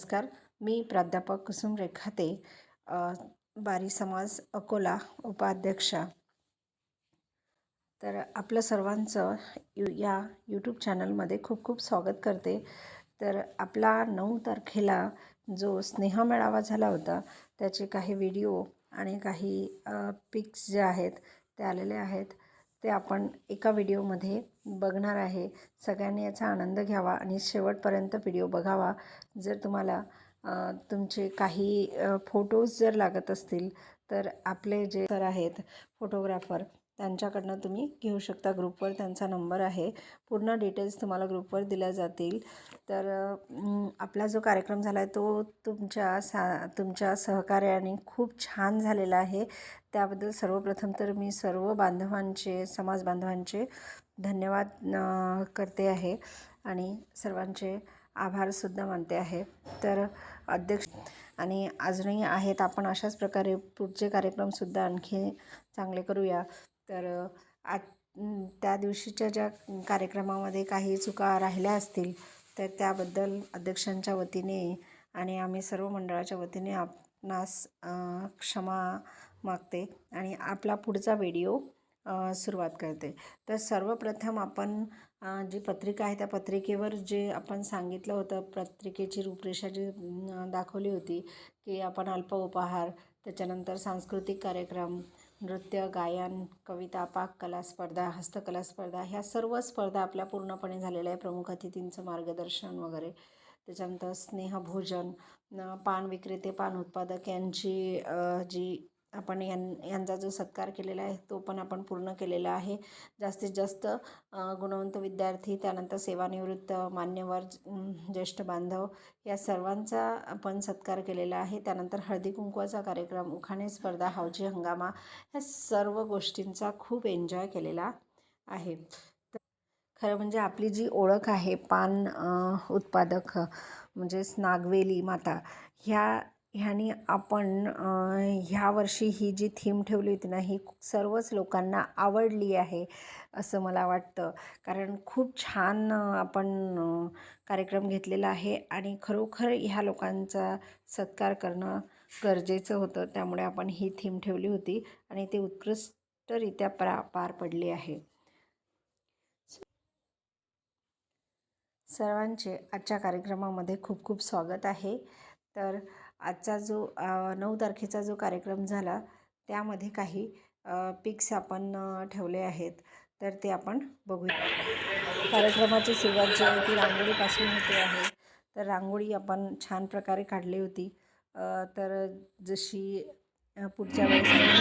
नमस्कार. मी प्राध्यापक कुसुम रेखाते, बारी समाज अकोला उपाध्यक्षा. तर आपलं सर्वांचं या यूट्यूब चॅनलमध्ये खूप खूप स्वागत करते. तर आपला 9 तारखेला जो स्नेहमेळावा झाला होता त्याचे काही व्हिडिओ आणि काही पिक्स जे आहेत ते आलेले आहेत. ते आपण एका व्हिडिओमध्ये बघणार आहे. सगळ्यांनी याचा आनंद घ्यावा आणि शेवटपर्यंत व्हिडिओ बघावा. जर तुम्हाला तुमचे काही फोटोज जर लागत असतील तर आपले जे सर आहेत फोटोग्राफर त्यांच्याकडनं तुम्ही घेऊ शकता. ग्रुपवर त्यांचा नंबर आहे. पूर्ण डिटेल्स तुम्हाला ग्रुपवर दिल्या जातील. तर आपला जो कार्यक्रम झाला आहे तो तुमच्या सहकार्याने खूप छान झालेला आहे. त्याबद्दल सर्वप्रथम तर मी सर्व बांधवांचे, समाज बांधवांचे धन्यवाद करते आहे आणि सर्वांचे आभारसुद्धा मानते आहे. तर अध्यक्ष आणि अजूनही आहेत, आपण अशाच प्रकारे पुढचे कार्यक्रमसुद्धा आणखी चांगले करूया. तर त्या दिवशीच्या ज्या कार्यक्रमामध्ये काही चुका राहिल्या असतील तर त्याबद्दल अध्यक्षांच्या वतीने आणि आम्ही सर्व मंडळाच्या वतीने आपणास क्षमा मागते आणि आपला पुढचा व्हिडिओ सुरुवात करते. तर सर्वप्रथम आपण जी पत्रिका आहे त्या पत्रिकेवर जे आपण सांगितलं होतं, पत्रिकेची रूपरेषा जी दाखवली होती की आपण अल्प उपहार, त्याच्यानंतर सांस्कृतिक कार्यक्रम, नृत्य, गायन, कविता, पाककला स्पर्धा, हस्तकला स्पर्धा, ह्या सर्व स्पर्धा आपल्या पूर्णपणे झालेल्या आहे. प्रमुख अतिथींचं मार्गदर्शन वगैरे, त्याच्यानंतर स्नेहभोजन, पान विक्रेते, पान उत्पादक यांची जी आपण यांचा जो सत्कार केलेला आहे तो पण आपण पूर्ण केलेला आहे. जास्तीत जास्त गुणवंत विद्यार्थी, त्यानंतर सेवानिवृत्त मान्यवर, ज्येष्ठ बांधव या सर्वांचा आपण सत्कार केलेला आहे. त्यानंतर हळदी कुंकवाचा कार्यक्रम, उखाणे स्पर्धा, हावजी हंगामा, ह्या सर्व गोष्टींचा खूप एन्जॉय केलेला आहे. खरं म्हणजे आपली जी ओळख आहे पान उत्पादक म्हणजेच नागवेली माता, ह्यानी आपण ह्या वर्षी ही जी थीम ठेवली होती ना, ही सर्वच लोकांना आवडली आहे असं मला वाटतं. कारण खूप छान आपण कार्यक्रम घेतलेला आहे आणि खरोखर ह्या लोकांचा सत्कार करणं गरजेचं होतं. त्यामुळे आपण ही थीम ठेवली होती आणि ती उत्कृष्टरित्या पार पडली आहे. सर्वांचे आजच्या कार्यक्रमामध्ये खूप खूप स्वागत आहे. तर आजचा जो 9 तारखेचा जो कार्यक्रम झाला त्यामध्ये काही पिक्स आपण ठेवले आहेत, तर ते आपण बघूया. कार्यक्रमाची सुरुवात जी आहे ती रांगोळीपासून होते आहे. तर रांगोळी आपण छान प्रकारे काढली होती. तर जशी पुढच्या वेळेस त्यानंतर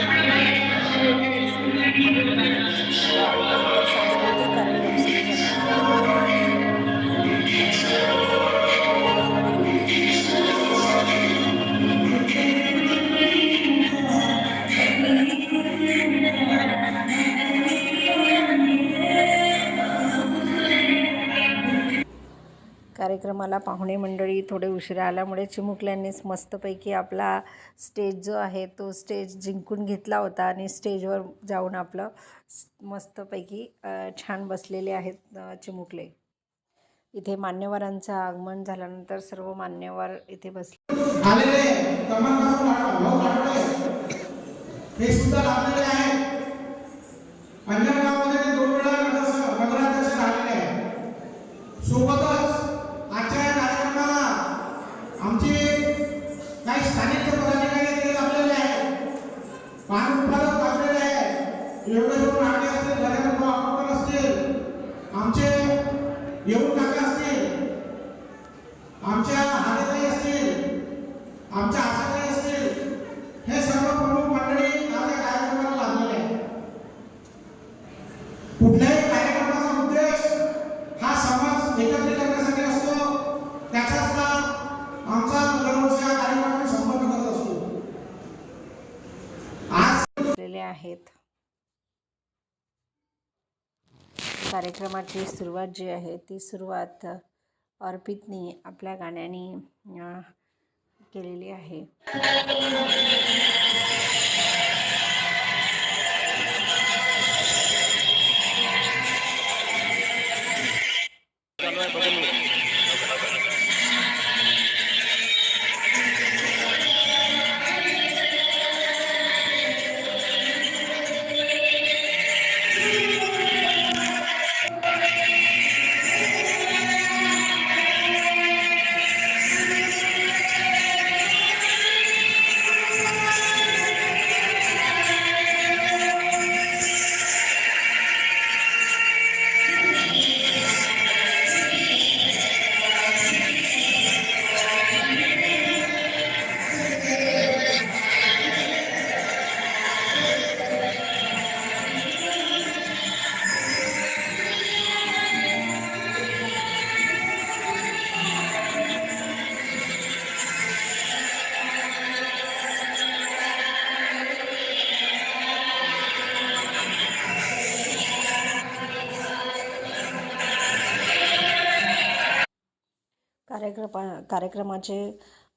सांस्कृतिक कार्यक्रम सुरू झाले. कार्यक्रमाला पाहुणे मंडळी थोडे उशिरा आल्यामुळे चिमुकल्यांनीच मस्तपैकी आपला स्टेज जो आहे तो स्टेज जिंकून घेतला होता आणि स्टेजवर जाऊन आपलं मस्तपैकी छान बसलेले आहेत चिमुकले. इथे मान्यवरांचं आगमन झाल्यानंतर सर्व मान्यवर इथे बसले. सोबतच आजच्या कार्यक्रमाला आमचे काही स्थानिक पदाधिकारी आपल्याला आहेत, पान उत्पादक आपल्याला आहेत, एवढे लोक आले असतील, घरात आपण असतील, आमचे येऊन काका असतील, आमच्या हातेताई असतील, आमच्या आशाताई असतील, हे सर्व प्रमुख मंडळी आपल्या कार्यक्रमाला लागलेले आहेत. कुठल्याही कार्यक्रमाचा उद्देश हा समाज एकत्रित करण्यासाठी असतो. त्याचाच लाभ आमचा दरवर्षी हा कार्यक्रम संपन्न करत असतो. आज बसलेले आहेत. कार्यक्रमाची सुरुवात जी आहे ती सुरुवात अर्पितनी आपल्या गाण्याने केलेली आहे. कार्यक्रमाचे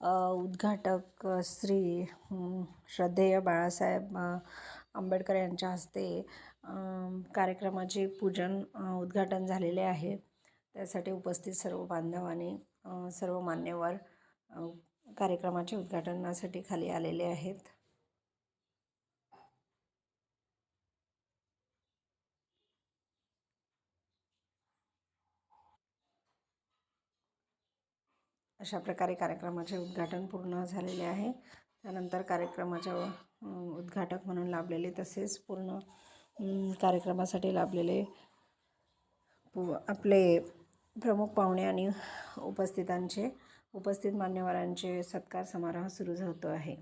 उद्घाटक श्री श्रद्धेय बाळासाहेब आंबेडकर यांच्या हस्ते कार्यक्रमाचे पूजन उद्घाटन झालेले आहे. त्यासाठी उपस्थित सर्व बांधव आणि सर्व मान्यवर कार्यक्रमाच्या उद्घाटनासाठी खाली आलेले आहेत. अशा प्रकारे कार्यक्रमाचे उद्घाटन पूर्ण झालेले आहे. त्यानंतर कार्यक्रमाच्या उद्घाटक म्हणून लाभलेले तसेच पूर्ण कार्यक्रमासाठी लाभलेले आपले प्रमुख पाहुणे आणि उपस्थित मान्यवरांचे सत्कार समारोह सुरू होतो आहे.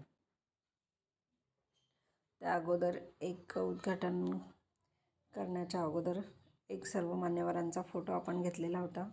त्या अगोदर एक उद्घाटन करण्याच्या अगोदर एक सर्व मान्यवरांचा फोटो आपण घेतलेला होता.